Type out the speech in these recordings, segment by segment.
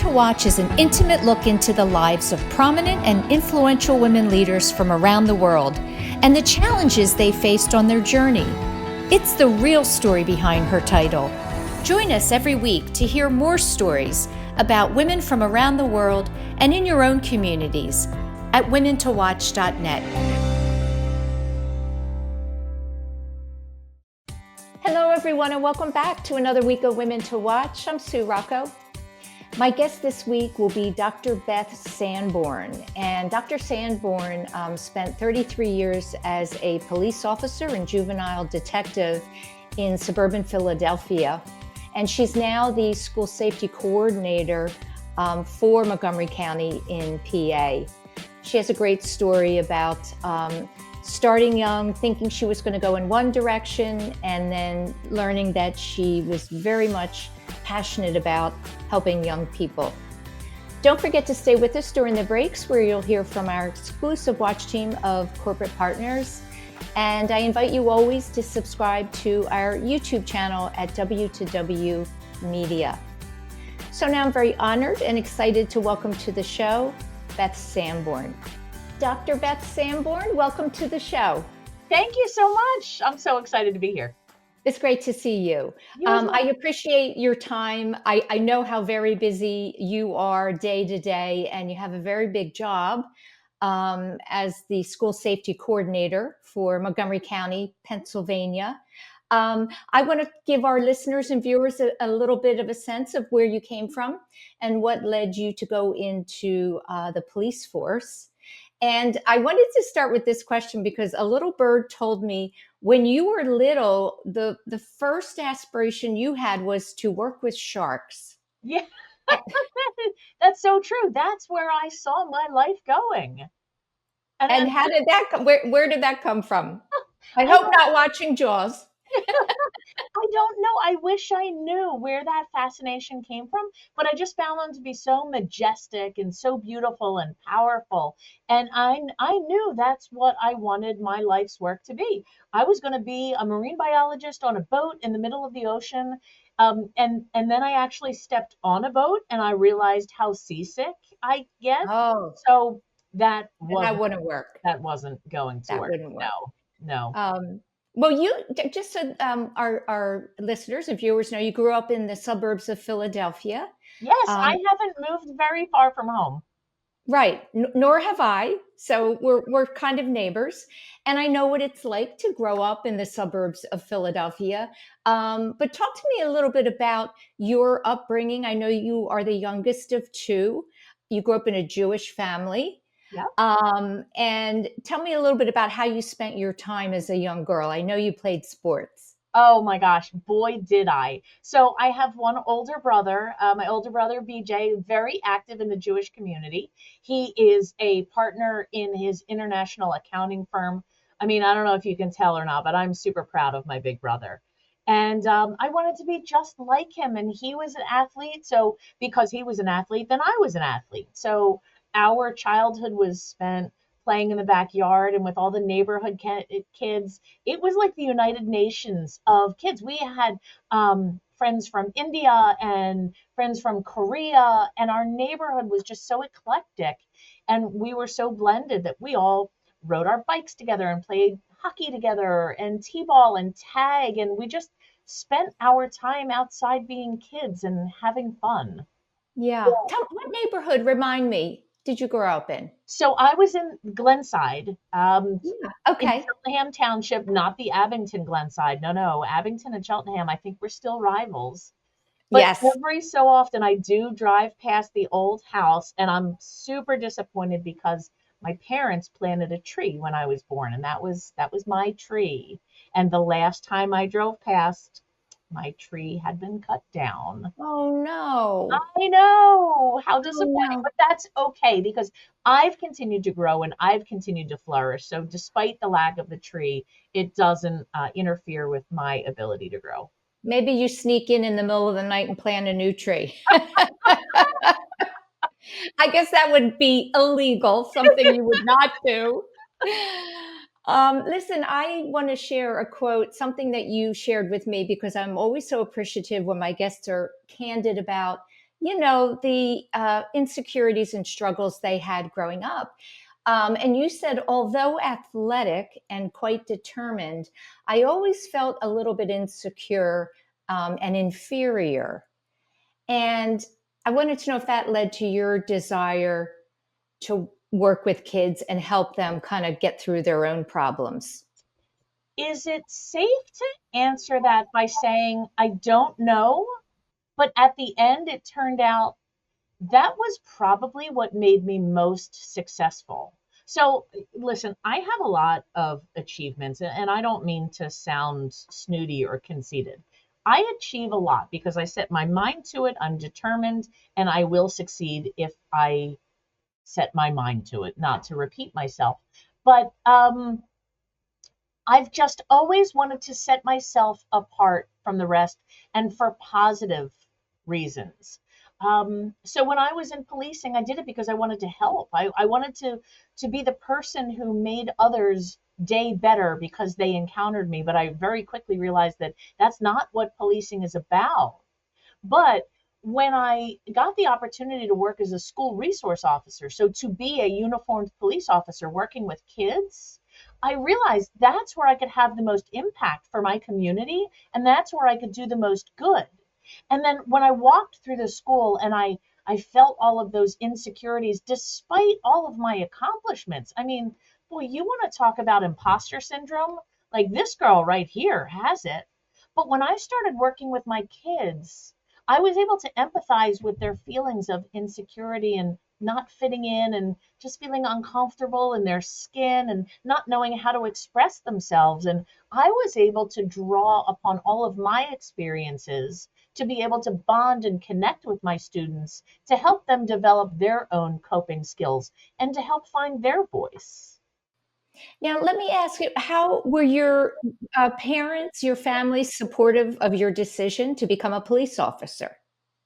to Watch is an intimate look into the lives of prominent and influential women leaders from around the world and the challenges they faced on their journey. It's the real story behind her title. Join us every week to hear more stories about women from around the world and in your own communities at womentowatch.net. Hello, everyone, and welcome back to another week of Women to Watch. I'm Sue Rocco. My guest this week will be Dr. Beth Sanborn. And Dr. Sanborn spent 33 years as a police officer and juvenile detective in suburban Philadelphia. And she's now the school safety coordinator for Montgomery County in PA. She has a great story about starting young, thinking she was going to go in one direction, and then learning that she was very much passionate about helping young people. Don't forget to stay with us during the breaks, where you'll hear from our exclusive watch team of corporate partners. And I invite you always to subscribe to our YouTube channel at W2W Media. So now I'm very honored and excited to welcome to the show Beth Sanborn. Dr. Beth Sanborn, welcome to the show. Thank you so much. I'm so excited to be here. It's great to see you. I appreciate your time. I know how very busy you are day to day, and you have a very big job as the school safety coordinator for Montgomery County, Pennsylvania. I want to give our listeners and viewers a little bit of a sense of where you came from and what led you to go into the police force. And I wanted to start with this question because a little bird told me when you were little, the first aspiration you had was to work with sharks. Yeah, that's so true. That's where I saw my life going. And how did that come? Where did that come from? I hope not watching Jaws. I don't know. I wish I knew where that fascination came from, but I just found them to be so majestic and so beautiful and powerful. And I knew that's what I wanted my life's work to be. I was going to be a marine biologist on a boat in the middle of the ocean. And then I actually stepped on a boat and I realized how seasick I get. Oh, So that wouldn't work. That wasn't going to work. Wouldn't work. No. Well, you just so our listeners and viewers know, you grew up in the suburbs of Philadelphia. Yes, I haven't moved very far from home. Right, nor have I. So we're kind of neighbors, and I know what it's like to grow up in the suburbs of Philadelphia. But talk to me a little bit about your upbringing. I know you are the youngest of two. You grew up in a Jewish family. Yeah. And tell me a little bit about how you spent your time as a young girl. I know you played sports. Oh my gosh, boy, did I. So I have one older brother, my older brother, BJ, very active in the Jewish community. He is a partner in his international accounting firm. I mean, I don't know if you can tell or not, but I'm super proud of my big brother. And I wanted to be just like him. And he was an athlete. So because he was an athlete, then I was an athlete. So our childhood was spent playing in the backyard and with all the neighborhood kids. It was like the United Nations of kids. We had friends from India and friends from Korea, and our neighborhood was just so eclectic. And we were so blended that we all rode our bikes together and played hockey together and t-ball and tag. And we just spent our time outside being kids and having fun. Yeah. What neighborhood, remind me, did you grow up in? So I was in Glenside, Okay. in Cheltenham Township, not the Abington Glenside. No, Abington and Cheltenham, I think we're still rivals. But Yes. every so often I do drive past the old house and I'm super disappointed because my parents planted a tree when I was born, and that was my tree. And the last time I drove past, my tree had been cut down. Oh no. I know, how disappointing, no. but that's okay because I've continued to grow and I've continued to flourish. So despite the lack of the tree, it doesn't interfere with my ability to grow. Maybe you sneak in the middle of the night and plant a new tree. I guess that would be illegal, something you would not do. Listen, I want to share a quote, something that you shared with me, because I'm always so appreciative when my guests are candid about the insecurities and struggles they had growing up. And you said, although athletic and quite determined, I always felt a little bit insecure and inferior. And I wanted to know if that led to your desire to work with kids and help them kind of get through their own problems. Is it safe to answer that by saying, I don't know? But at the end, it turned out that was probably what made me most successful. So, listen, I have a lot of achievements, and I don't mean to sound snooty or conceited. I achieve a lot because I set my mind to it, I'm determined, and I will succeed if I set my mind to it, not to repeat myself. But I've just always wanted to set myself apart from the rest and for positive reasons. So when I was in policing, I did it because I wanted to help. I wanted to be the person who made others' day better because they encountered me. But I very quickly realized that that's not what policing is about. But when I got the opportunity to work as a school resource officer, so to be a uniformed police officer working with kids, I realized that's where I could have the most impact for my community, and that's where I could do the most good. And then when I walked through the school and I felt all of those insecurities despite all of my accomplishments. I mean, boy, you want to talk about imposter syndrome? Like this girl right here has it. But when I started working with my kids, I was able to empathize with their feelings of insecurity and not fitting in and just feeling uncomfortable in their skin and not knowing how to express themselves. And I was able to draw upon all of my experiences to be able to bond and connect with my students to help them develop their own coping skills and to help find their voice. Now, let me ask you, how were your parents, your family supportive of your decision to become a police officer?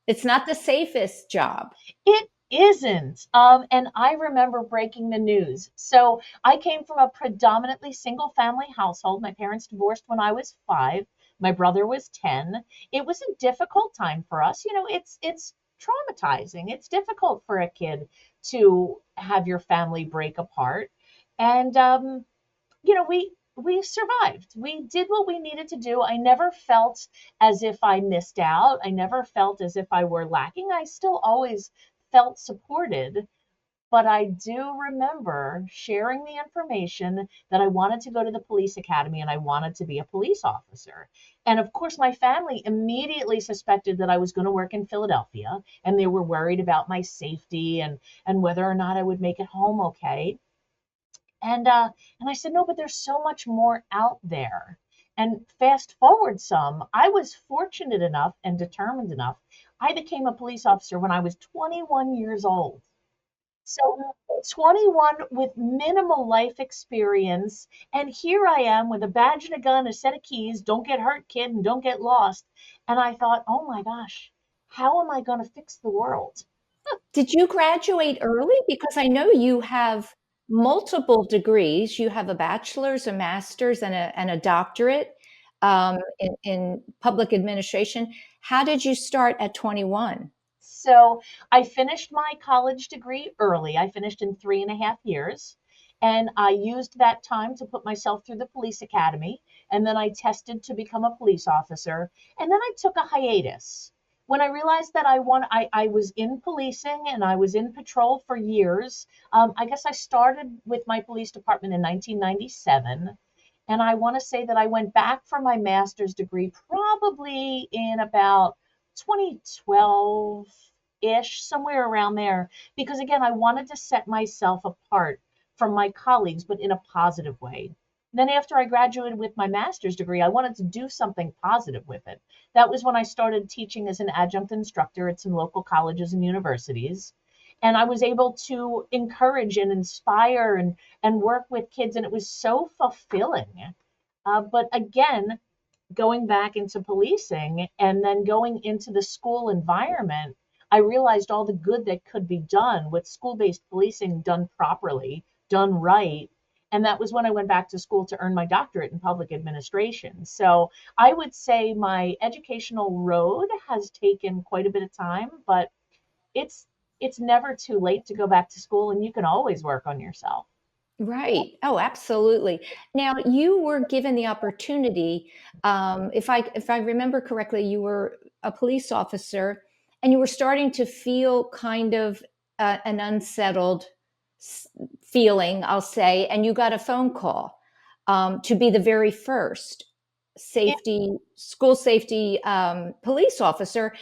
It's not the safest job. It isn't. And I remember breaking the news. So I came from a predominantly single family household. My parents divorced when I was 5. My brother was 10. It was a difficult time for us. It's traumatizing. It's difficult for a kid to have your family break apart. And we survived. We did what we needed to do. I never felt as if I missed out. I never felt as if I were lacking. I still always felt supported. But I do remember sharing the information that I wanted to go to the police academy and I wanted to be a police officer. And of course, my family immediately suspected that I was going to work in Philadelphia and they were worried about my safety and whether or not I would make it home okay. And I said, no, but there's so much more out there. And fast forward some, I was fortunate enough and determined enough. I became a police officer when I was 21 years old. So 21 with minimal life experience. And here I am with a badge and a gun, a set of keys. Don't get hurt, kid, and don't get lost. And I thought, oh my gosh, how am I going to fix the world? Did you graduate early? Because I know you have multiple degrees. You have a bachelor's, a master's, and a doctorate in public administration. How did you start at 21? So I finished my college degree early. I finished in 3.5 years. And I used that time to put myself through the police academy. And then I tested to become a police officer. And then I took a hiatus. When I realized that I was in policing and I was in patrol for years. I guess I started with my police department in 1997. And I want to say that I went back for my master's degree probably in about 2012-ish, somewhere around there, because again, I wanted to set myself apart from my colleagues, but in a positive way. Then after I graduated with my master's degree, I wanted to do something positive with it. That was when I started teaching as an adjunct instructor at some local colleges and universities. And I was able to encourage and inspire and work with kids, and it was so fulfilling. But again, going back into policing and then going into the school environment, I realized all the good that could be done with school based policing done properly, done right. And that was when I went back to school to earn my doctorate in public administration. So I would say my educational road has taken quite a bit of time, but it's never too late to go back to school, and you can always work on yourself. Right. Oh, absolutely. Now, you were given the opportunity, if I remember correctly, you were a police officer, and you were starting to feel kind of an unsettled s- feeling, I'll say, and you got a phone call to be the very first school safety police officer.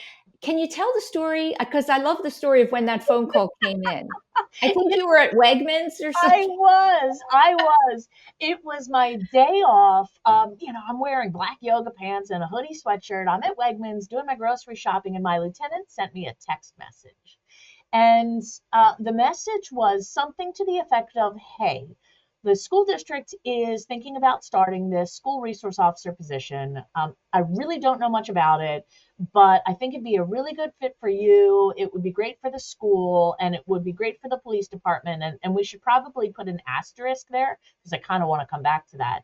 Can you tell the story? Because I love the story of when that phone call came in. I think you were at Wegmans or I something. was, I was. It was my day off. I'm wearing black yoga pants and a hoodie sweatshirt. I'm at Wegmans doing my grocery shopping, and my lieutenant sent me a text message. And the message was something to the effect of, hey, the school district is thinking about starting this school resource officer position. I really don't know much about it, but I think it'd be a really good fit for you. It would be great for the school, and it would be great for the police department. And we should probably put an asterisk there because I kind of want to come back to that.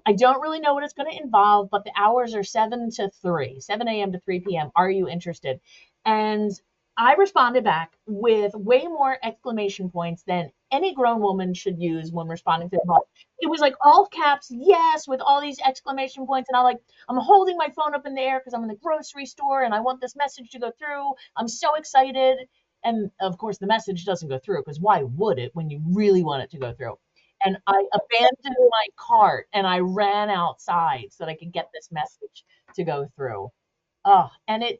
I don't really know what it's going to involve, but the hours are 7 to 3, 7 a.m. to 3 p.m. Are you interested? And I responded back with way more exclamation points than any grown woman should use when responding to a call. It was like all caps, yes, with all these exclamation points. And I'm holding my phone up in the air because I'm in the grocery store and I want this message to go through. I'm so excited. And of course, the message doesn't go through because why would it when you really want it to go through? And I abandoned my cart and I ran outside so that I could get this message to go through. Oh, and it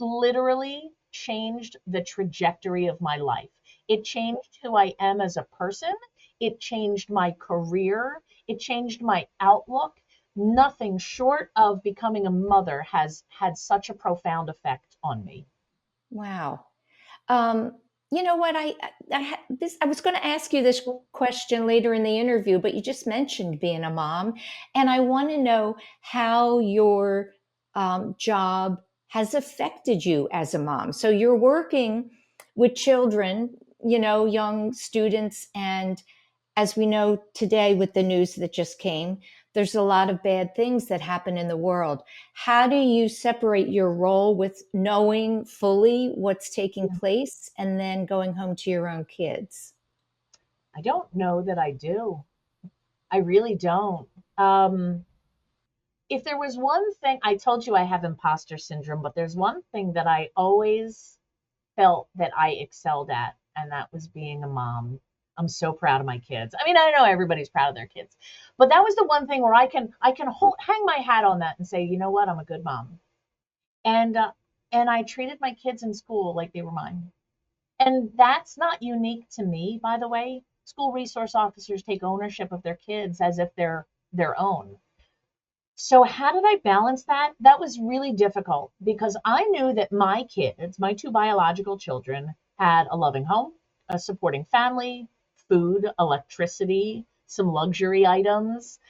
literally changed the trajectory of my life. It changed who I am as a person. It changed my career. It changed my outlook. Nothing short of becoming a mother has had such a profound effect on me. Wow. Um, you know what? I was going to ask you this question later in the interview, but you just mentioned being a mom, and I want to know how your job has affected you as a mom. So you're working with children, young students, and as we know today with the news that just came, there's a lot of bad things that happen in the world. How do you separate your role with knowing fully what's taking place and then going home to your own kids? I don't know that I do. I really don't. Um, if there was one thing, I told you I have imposter syndrome, but there's one thing that I always felt that I excelled at, and that was being a mom. I'm so proud of my kids. I mean, I know everybody's proud of their kids, but that was the one thing where I can hang my hat on that and say, you know what, I'm a good mom. And I treated my kids in school like they were mine. And that's not unique to me, by the way. School resource officers take ownership of their kids as if they're their own. So how did I balance that? That was really difficult because I knew that my kids, my two biological children, had a loving home, a supporting family, food, electricity, some luxury items,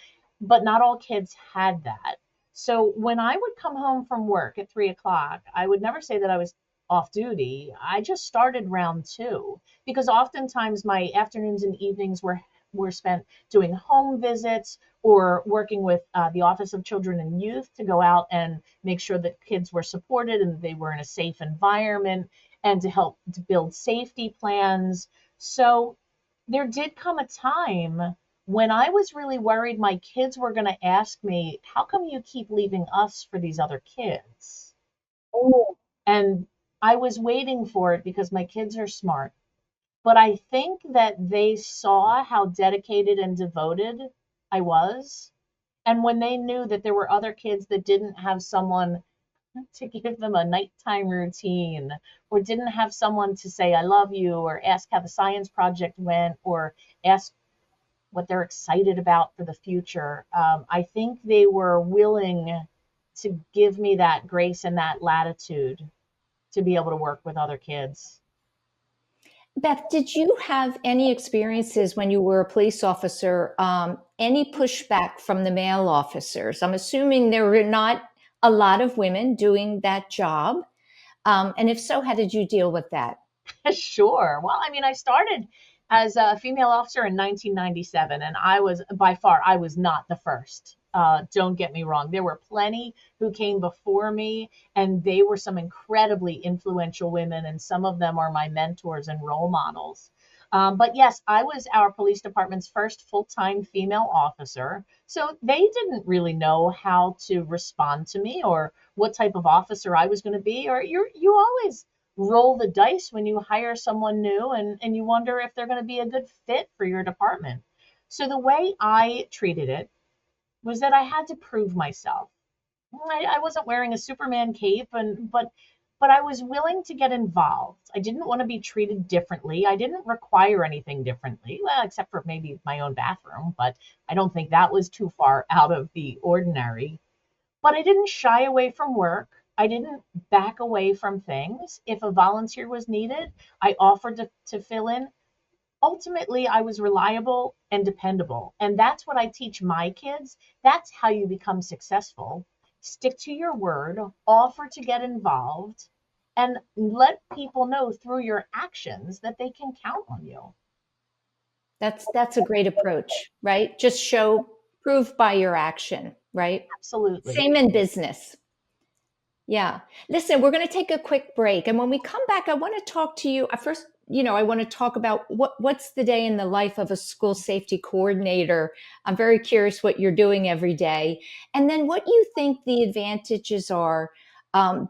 but not all kids had that. So when I would come home from work at 3 o'clock, I would never say that I was off duty. I just started round two because oftentimes my afternoons and evenings were spent doing home visits or working with the Office of Children and Youth to go out and make sure that kids were supported and they were in a safe environment and to help to build safety plans. So there did come a time when I was really worried my kids were going to ask me, how come you keep leaving us for these other kids? Oh. And I was waiting for it because my kids are smart. But I think that they saw how dedicated and devoted I was. And when they knew that there were other kids that didn't have someone to give them a nighttime routine or didn't have someone to say, I love you, or ask how the science project went, or ask what they're excited about for the future, I think they were willing to give me that grace and that latitude to be able to work with other kids. Beth, did you have any experiences when you were a police officer, any pushback from the male officers? I'm assuming there were not a lot of women doing that job. And if so, how did you deal with that? Sure. Well, I mean, I started as a female officer in 1997, and I was by far I was not the first Don't get me wrong. There were plenty who came before me, and they were some incredibly influential women, and some of them are my mentors and role models. But yes, I was our police department's first full-time female officer. So they didn't really know how to respond to me or what type of officer I was going to be. Or you always roll the dice when you hire someone new, and you wonder if they're going to be a good fit for your department. So the way I treated it was that I had to prove myself. I wasn't wearing a Superman cape, but I was willing to get involved. I didn't want to be treated differently. I didn't require anything differently, well, except for maybe my own bathroom, but I don't think that was too far out of the ordinary. But I didn't shy away from work. I didn't back away from things. If a volunteer was needed, I offered to fill in. Ultimately, I was reliable and dependable. And that's what I teach my kids. That's how you become successful. Stick to your word, offer to get involved, and let people know through your actions that they can count on you. That's a great approach, right? Just prove by your action, right? Absolutely. Same in business. Yeah. Listen, we're going to take a quick break. And when we come back, I want to talk to you. First, I want to talk about what's the day in the life of a school safety coordinator. I'm very curious what you're doing every day. And then what you think the advantages are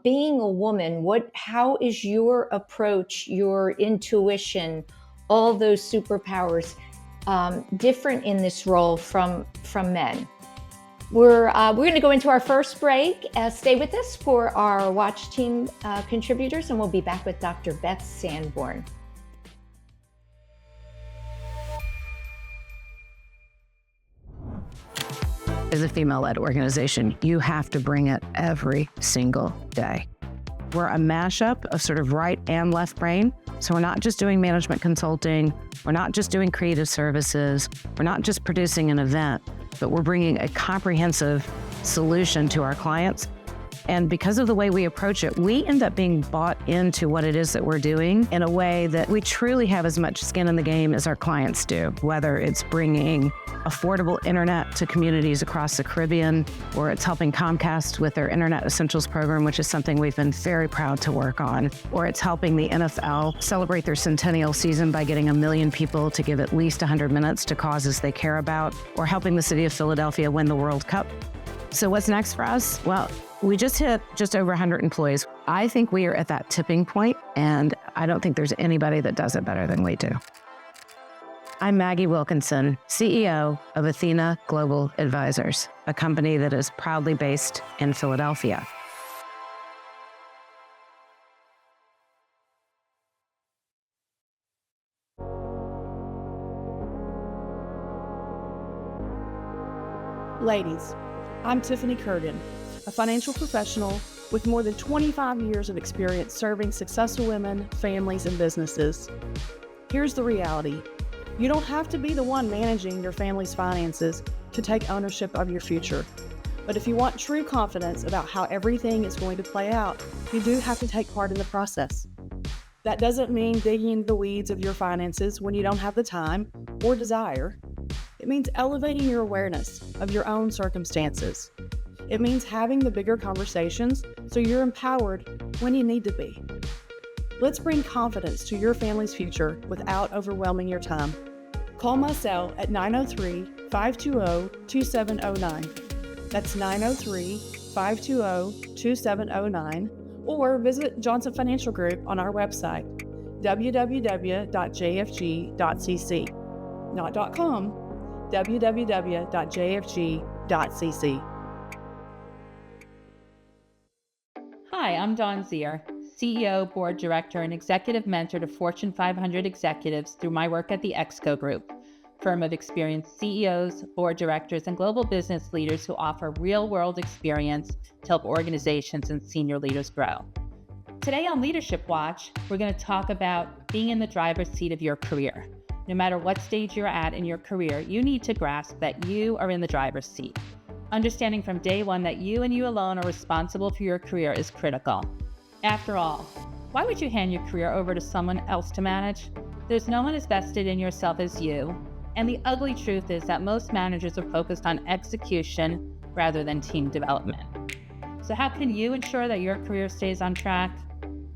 being a woman. How is your approach, your intuition, all those superpowers different in this role from men? We're going to go into our first break. Stay with us for our Watch Team contributors, and we'll be back with Dr. Beth Sanborn. As a female-led organization, you have to bring it every single day. We're a mashup of sort of right and left brain. So we're not just doing management consulting. We're not just doing creative services. We're not just producing an event, but we're bringing a comprehensive solution to our clients. And because of the way we approach it, we end up being bought into what it is that we're doing in a way that we truly have as much skin in the game as our clients do, whether it's bringing affordable internet to communities across the Caribbean, or it's helping Comcast with their Internet Essentials program, which is something we've been very proud to work on, or it's helping the NFL celebrate their centennial season by getting 1 million people to give at least 100 minutes to causes they care about, or helping the city of Philadelphia win the World Cup. So what's next for us? Well, we just hit just over 100 employees. I think we are at that tipping point, and I don't think there's anybody that does it better than we do. I'm Maggie Wilkinson, CEO of Athena Global Advisors, a company that is proudly based in Philadelphia. Ladies, I'm Tiffany Curtin, a financial professional with more than 25 years of experience serving successful women, families, and businesses. Here's the reality. You don't have to be the one managing your family's finances to take ownership of your future. But if you want true confidence about how everything is going to play out, you do have to take part in the process. That doesn't mean digging into the weeds of your finances when you don't have the time or desire. It means elevating your awareness of your own circumstances. It means having the bigger conversations so you're empowered when you need to be. Let's bring confidence to your family's future without overwhelming your time. Call my cell at 903-520-2709. That's 903-520-2709. Or visit Johnson Financial Group on our website, www.jfg.cc. Not .com, www.jfg.cc. Hi, I'm Dawn Zier, CEO, Board Director, and Executive Mentor to Fortune 500 executives through my work at the Exco Group, firm of experienced CEOs, board directors, and global business leaders who offer real-world experience to help organizations and senior leaders grow. Today on Leadership Watch, we're going to talk about being in the driver's seat of your career. No matter what stage you're at in your career, you need to grasp that you are in the driver's seat. Understanding from day one that you and you alone are responsible for your career is critical. After all, why would you hand your career over to someone else to manage? There's no one as vested in yourself as you, and the ugly truth is that most managers are focused on execution rather than team development. So how can you ensure that your career stays on track?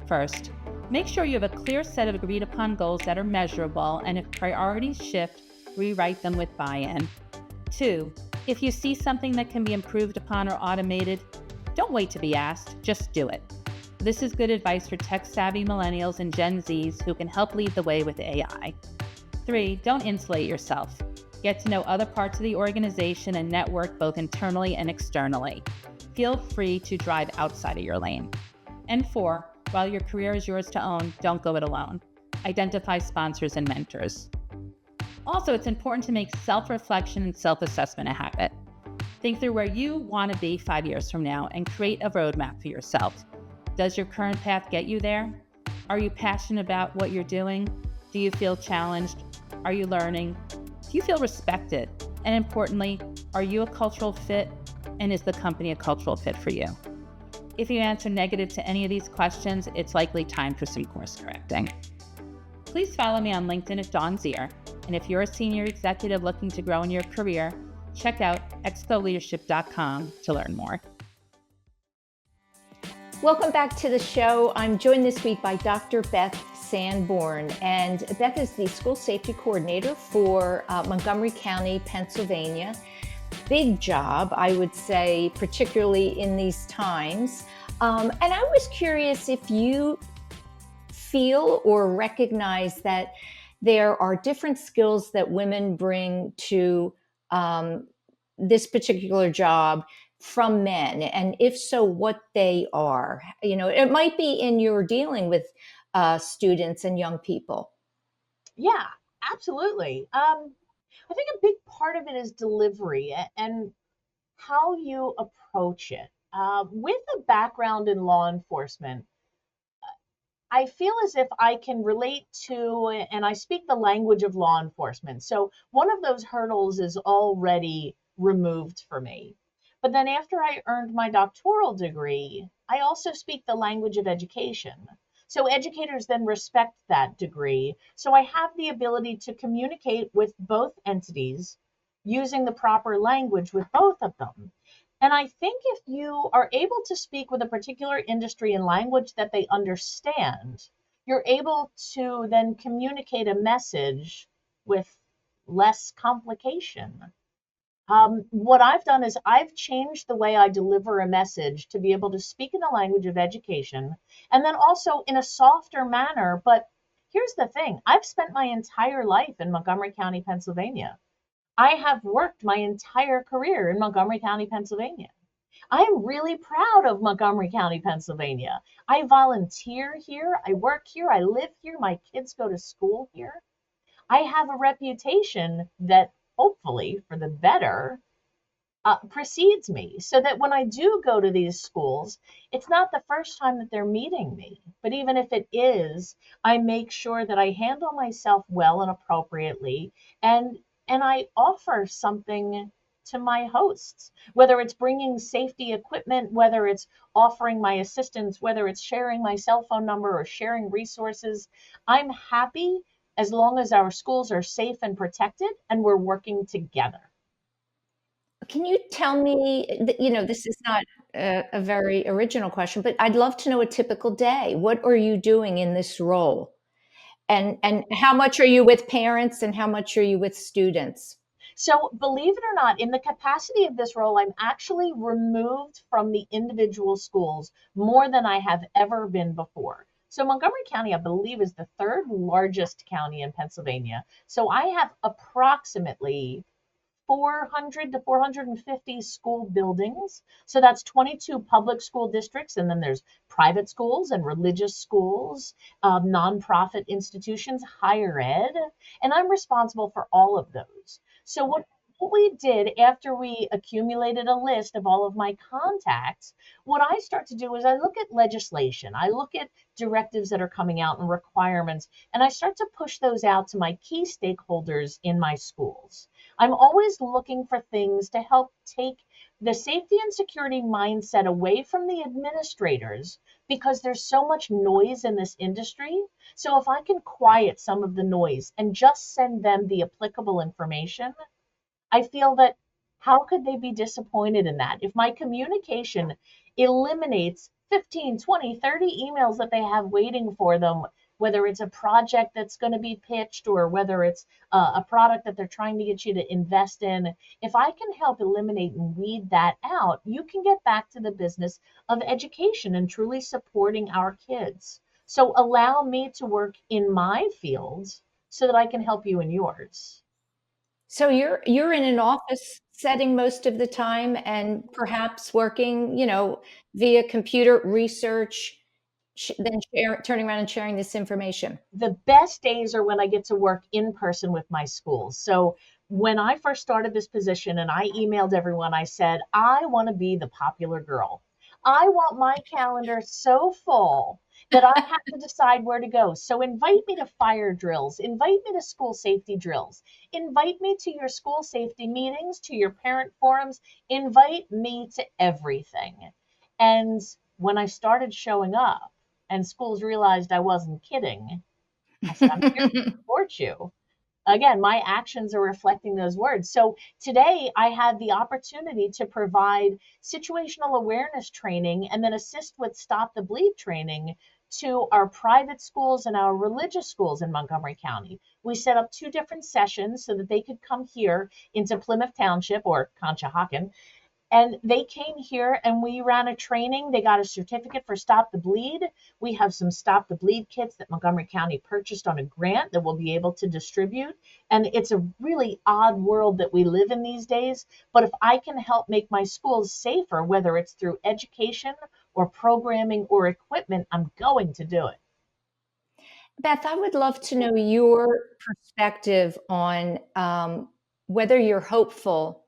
First, make sure you have a clear set of agreed upon goals that are measurable, and if priorities shift, rewrite them with buy-in. 2, if you see something that can be improved upon or automated, don't wait to be asked, just do it. This is good advice for tech-savvy millennials and Gen Zs who can help lead the way with AI. 3, don't insulate yourself. Get to know other parts of the organization and network both internally and externally. Feel free to drive outside of your lane. And 4, while your career is yours to own, don't go it alone. Identify sponsors and mentors. Also, it's important to make self-reflection and self-assessment a habit. Think through where you want to be 5 years from now and create a roadmap for yourself. Does your current path get you there? Are you passionate about what you're doing? Do you feel challenged? Are you learning? Do you feel respected? And importantly, are you a cultural fit? And is the company a cultural fit for you? If you answer negative to any of these questions, it's likely time for some course correcting. Please follow me on LinkedIn at Dawn Zier. And if you're a senior executive looking to grow in your career, check out excoleadership.com to learn more. Welcome back to the show. I'm joined this week by Dr. Beth Sanborn, and Beth is the school safety coordinator for Montgomery County, Pennsylvania. Big job, I would say, particularly in these times. And I was curious if you feel or recognize that there are different skills that women bring to this particular job from men, and if so, what they are. You know, it might be in your dealing with students and young people. Yeah, absolutely. I think a big part of it is delivery and how you approach it. With a background in law enforcement, I feel as if I can relate to, and I speak the language of law enforcement. So one of those hurdles is already removed for me. But then after I earned my doctoral degree, I also speak the language of education. So educators then respect that degree. So I have the ability to communicate with both entities using the proper language with both of them. And I think if you are able to speak with a particular industry in language that they understand, you're able to then communicate a message with less complication. What I've done is I've changed the way I deliver a message to be able to speak in the language of education and then also in a softer manner. But here's the thing. I've spent my entire life in Montgomery County, Pennsylvania. I have worked my entire career in Montgomery County, Pennsylvania. I'm really proud of Montgomery County, Pennsylvania. I volunteer here. I work here. I live here. My kids go to school here. I have a reputation that hopefully for the better precedes me, so that when I do go to these schools, it's not the first time that they're meeting me. But even if it is, I make sure that I handle myself well and appropriately, and I offer something to my hosts, whether it's bringing safety equipment, whether it's offering my assistance, whether it's sharing my cell phone number or sharing resources. I'm happy as long as our schools are safe and protected and we're working together. Can you tell me, you know, this is not a very original question, but I'd love to know a typical day. What are you doing in this role? And how much are you with parents and how much are you with students? So believe it or not, in the capacity of this role, I'm actually removed from the individual schools more than I have ever been before. So Montgomery County, I believe, is the third largest county in Pennsylvania. So I have approximately 400 to 450 school buildings. So that's 22 public school districts. And then there's private schools and religious schools, nonprofit institutions, higher ed. And I'm responsible for all of those. So what we did after we accumulated a list of all of my contacts, what I start to do is I look at legislation. I look at directives that are coming out and requirements, and I start to push those out to my key stakeholders in my schools. I'm always looking for things to help take the safety and security mindset away from the administrators, because there's so much noise in this industry. So if I can quiet some of the noise and just send them the applicable information, I feel that How could they be disappointed in that? If my communication eliminates 15, 20, 30 emails that they have waiting for them, whether it's a project that's going to be pitched or whether it's a product that they're trying to get you to invest in, if I can help eliminate and weed that out, you can get back to the business of education and truly supporting our kids. So allow me to work in my field so that I can help you in yours. So you're in an office setting most of the time and perhaps working, via computer research, then turning around and sharing this information. The best days are when I get to work in person with my schools. So when I first started this position and I emailed everyone, I said, I want to be the popular girl. I want my calendar so full that I have to decide where to go. So invite me to fire drills, invite me to school safety drills, invite me to your school safety meetings, to your parent forums, invite me to everything. And when I started showing up, and schools realized I wasn't kidding, I said, I'm here to support you. Again, my actions are reflecting those words. So today I had the opportunity to provide situational awareness training and then assist with Stop the Bleed training to our private schools and our religious schools in Montgomery County. We set up 2 different sessions so that they could come here into Plymouth Township or Conshohocken. And they came here and we ran a training. They got a certificate for Stop the Bleed. We have some Stop the Bleed kits that Montgomery County purchased on a grant that we'll be able to distribute. And it's a really odd world that we live in these days. But if I can help make my schools safer, whether it's through education or programming or equipment, I'm going to do it. Beth, I would love to know your perspective on whether you're hopeful,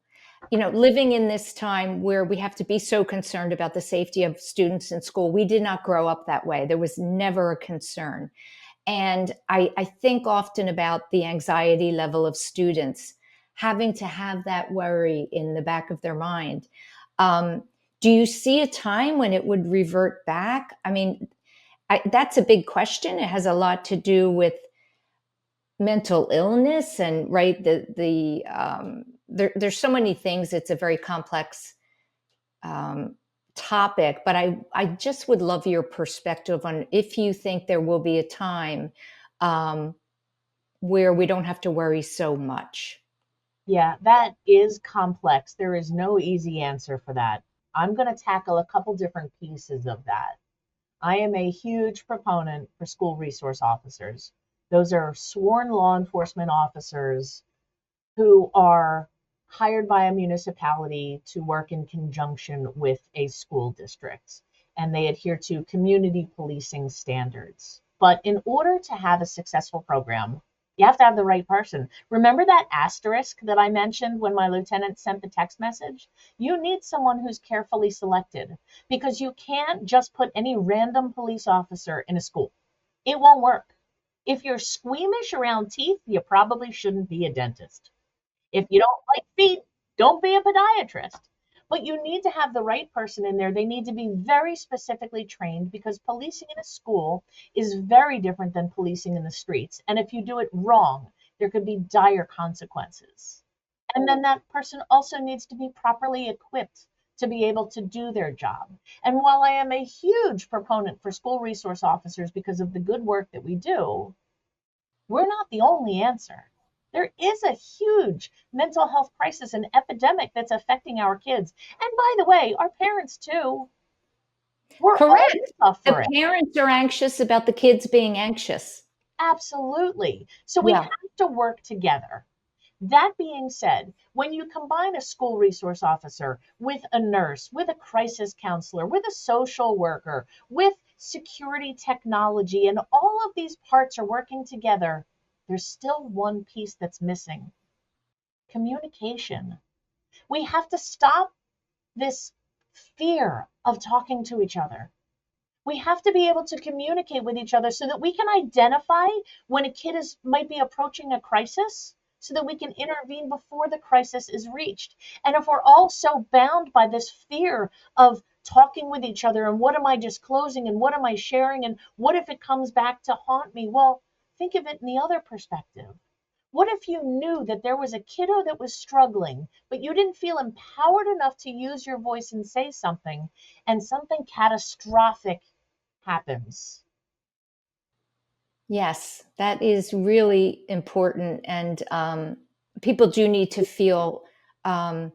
living in this time where we have to be so concerned about the safety of students in school. We did not grow up that way. There was never a concern. And I think often about the anxiety level of students having to have that worry in the back of their mind. Do you see a time when it would revert back? I mean, that's a big question. It has a lot to do with mental illness and right there's so many things. It's a very complex topic, but I just would love your perspective on if you think there will be a time where we don't have to worry so much. Yeah, that is complex. There is no easy answer for that. I'm going to tackle a couple different pieces of that. I am a huge proponent for school resource officers. Those are sworn law enforcement officers who are hired by a municipality to work in conjunction with a school district, and they adhere to community policing standards. But in order to have a successful program, you have to have the right person. Remember that asterisk that I mentioned when my lieutenant sent the text message? You need someone who's carefully selected because you can't just put any random police officer in a school. It won't work. If you're squeamish around teeth, you probably shouldn't be a dentist. If you don't like feet, don't be a podiatrist. But you need to have the right person in there. They need to be very specifically trained because policing in a school is very different than policing in the streets. And if you do it wrong, there could be dire consequences. And then that person also needs to be properly equipped to be able to do their job. And while I am a huge proponent for school resource officers because of the good work that we do, we're not the only answer. There is a huge mental health crisis and epidemic that's affecting our kids. And by the way, our parents too. We're Correct. all The suffering. parents are anxious about the kids being anxious. Absolutely. So we have to work together. That being said, when you combine a school resource officer with a nurse, with a crisis counselor, with a social worker, with security technology, and all of these parts are working together, there's still one piece that's missing: communication. We have to stop this fear of talking to each other. We have to be able to communicate with each other so that we can identify when a kid might be approaching a crisis so that we can intervene before the crisis is reached. And if we're all so bound by this fear of talking with each other and what am I disclosing and what am I sharing and what if it comes back to haunt me? Well, think of it in the other perspective. What if you knew that there was a kiddo that was struggling, but you didn't feel empowered enough to use your voice and say something, and something catastrophic happens? Yes, that is really important. And people do need to feel um,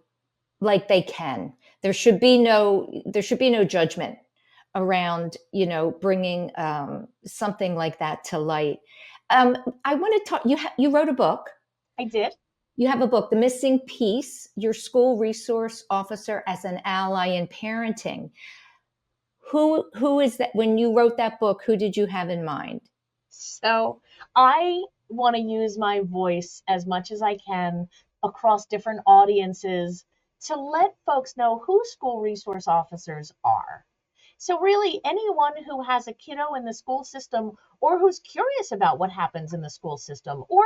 like they can. There should be no judgment around, bringing something like that to light. I want to talk. You wrote a book. I did. You have a book, The Missing Piece: Your School Resource Officer as an Ally in Parenting. Who is that? When you wrote that book, who did you have in mind? So I want to use my voice as much as I can across different audiences to let folks know who school resource officers are. So, really, anyone who has a kiddo in the school system or who's curious about what happens in the school system or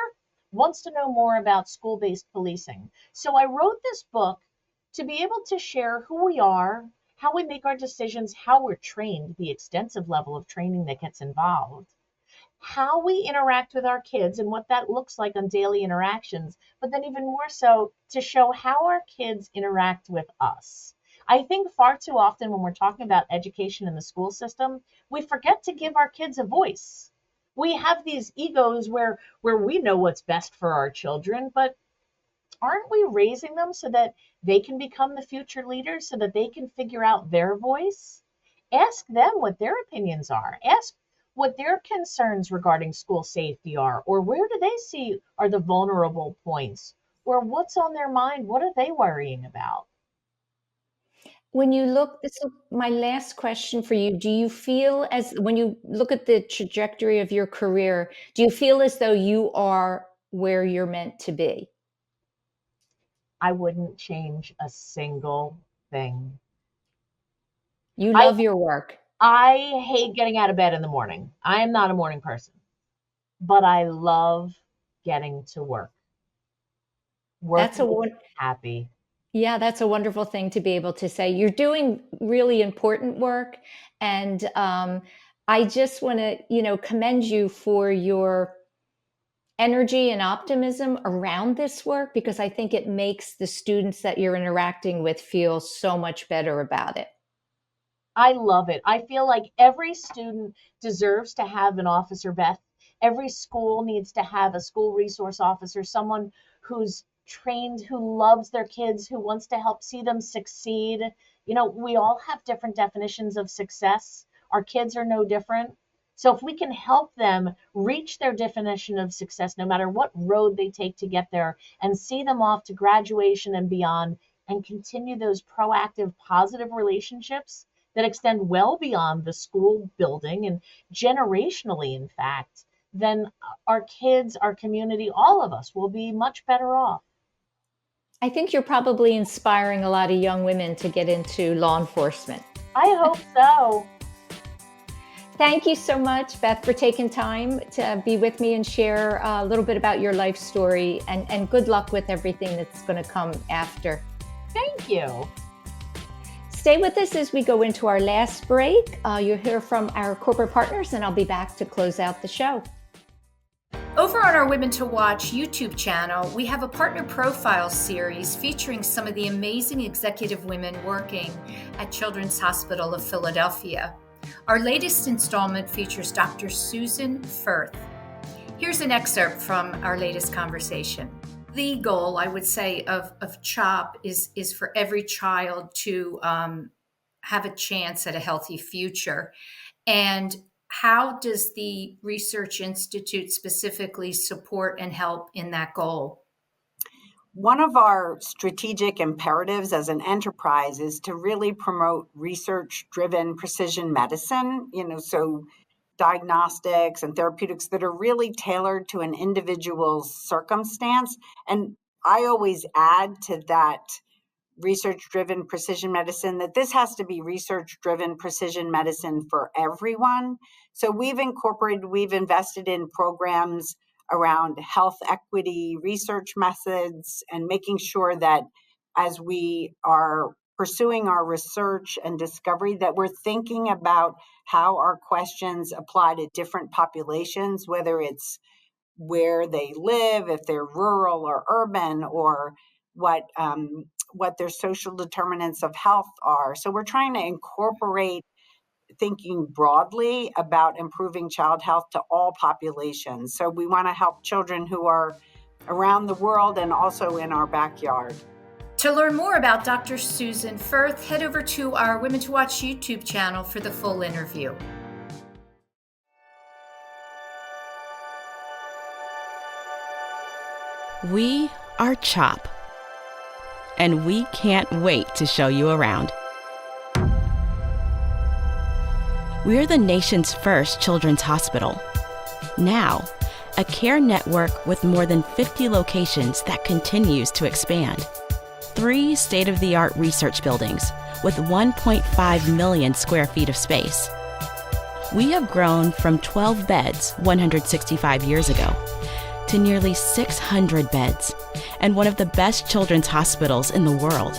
wants to know more about school based policing. So, I wrote this book to be able to share who we are, how we make our decisions, how we're trained, the extensive level of training that gets involved, how we interact with our kids and what that looks like on daily interactions, but then even more so to show how our kids interact with us. I think far too often when we're talking about education in the school system, we forget to give our kids a voice. We have these egos where we know what's best for our children, but aren't we raising them so that they can become the future leaders, so that they can figure out their voice? Ask them what their opinions are. Ask what their concerns regarding school safety are, or where do they see are the vulnerable points, or what's on their mind? What are they worrying about? When you look, this is my last question for you. Do you feel, as when you look at the trajectory of your career, do you feel as though you are where you're meant to be? I wouldn't change a single thing. You I love your work. I hate getting out of bed in the morning. I am not a morning person, but I love getting to work. Work That's a makes won- me happy. yeah, that's a wonderful thing to be able to say. You're doing really important work, and I just want to, commend you for your energy and optimism around this work, because I think it makes the students that you're interacting with feel so much better about it. I love it. I feel like every student deserves to have an officer, Beth. Every school needs to have a school resource officer, someone who's trained, who loves their kids, who wants to help see them succeed. We all have different definitions of success. Our kids are no different. So if we can help them reach their definition of success, no matter what road they take to get there, and see them off to graduation and beyond, and continue those proactive, positive relationships that extend well beyond the school building and generationally, in fact, then our kids, our community, all of us will be much better off. I think you're probably inspiring a lot of young women to get into law enforcement. I hope so. Thank you so much, Beth, for taking time to be with me and share a little bit about your life story, and good luck with everything that's going to come after. Thank you. Stay with us as we go into our last break. You'll hear from our corporate partners, and I'll be back to close out the show. Over on our Women to Watch YouTube channel, we have a partner profile series featuring some of the amazing executive women working at Children's Hospital of Philadelphia. Our latest installment features Dr. Susan Firth. Here's an excerpt from our latest conversation. The goal, I would say, of CHOP is for every child to have a chance at a healthy future. And how does the Research Institute specifically support and help in that goal? One of our strategic imperatives as an enterprise is to really promote research-driven precision medicine, so diagnostics and therapeutics that are really tailored to an individual's circumstance. And I always add to that research-driven precision medicine that this has to be research-driven precision medicine for everyone. So we've invested in programs around health equity research methods and making sure that as we are pursuing our research and discovery, that we're thinking about how our questions apply to different populations, whether it's where they live, if they're rural or urban, or what their social determinants of health are. So we're trying to incorporate thinking broadly about improving child health to all populations. So we want to help children who are around the world and also in our backyard. To learn more about Dr. Susan Firth, head over to our Women to Watch YouTube channel for the full interview. We are CHOP, and we can't wait to show you around. We're the nation's first children's hospital. Now, a care network with more than 50 locations that continues to expand. 3 state-of-the-art research buildings with 1.5 million square feet of space. We have grown from 12 beds 165 years ago to nearly 600 beds and one of the best children's hospitals in the world.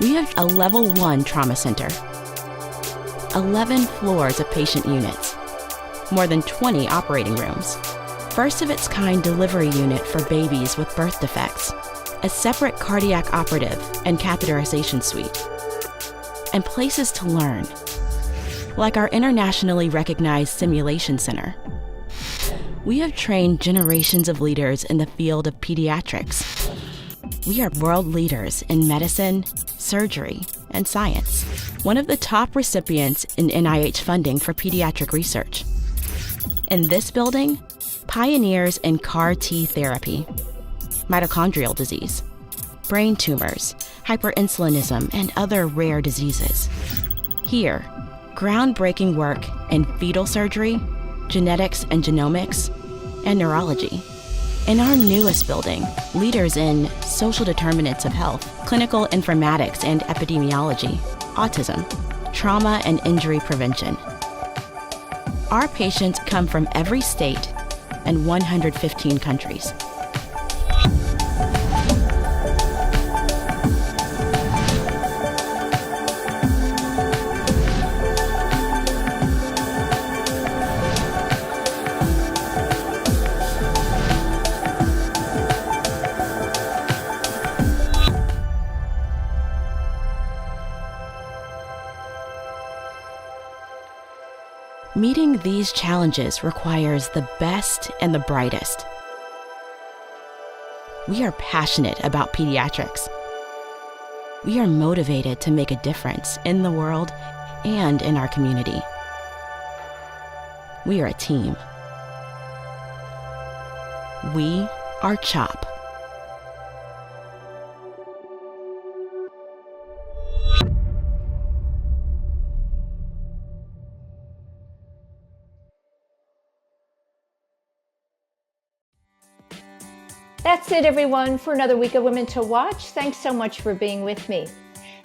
We have a level 1 trauma center, 11 floors of patient units, more than 20 operating rooms, first of its kind delivery unit for babies with birth defects, a separate cardiac operative and catheterization suite, and places to learn, like our internationally recognized simulation center. We have trained generations of leaders in the field of pediatrics. We are world leaders in medicine, surgery, and science. One of the top recipients in NIH funding for pediatric research. In this building, pioneers in CAR T therapy, mitochondrial disease, brain tumors, hyperinsulinism, and other rare diseases. Here, groundbreaking work in fetal surgery, genetics and genomics, and neurology. In our newest building, leaders in social determinants of health, clinical informatics and epidemiology, autism, trauma and injury prevention. Our patients come from every state and 115 countries. Meeting these challenges requires the best and the brightest. We are passionate about pediatrics. We are motivated to make a difference in the world and in our community. We are a team. We are CHOP. That's it, everyone, for another week of Women to Watch. Thanks so much for being with me.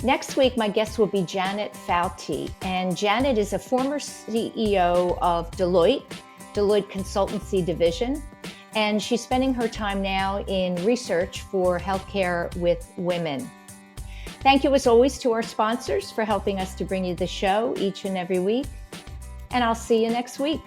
Next week, my guest will be Janet Fouty, and Janet is a former CEO of Deloitte Consultancy Division, and she's spending her time now in research for healthcare with women. Thank you, as always, to our sponsors for helping us to bring you the show each and every week, and I'll see you next week.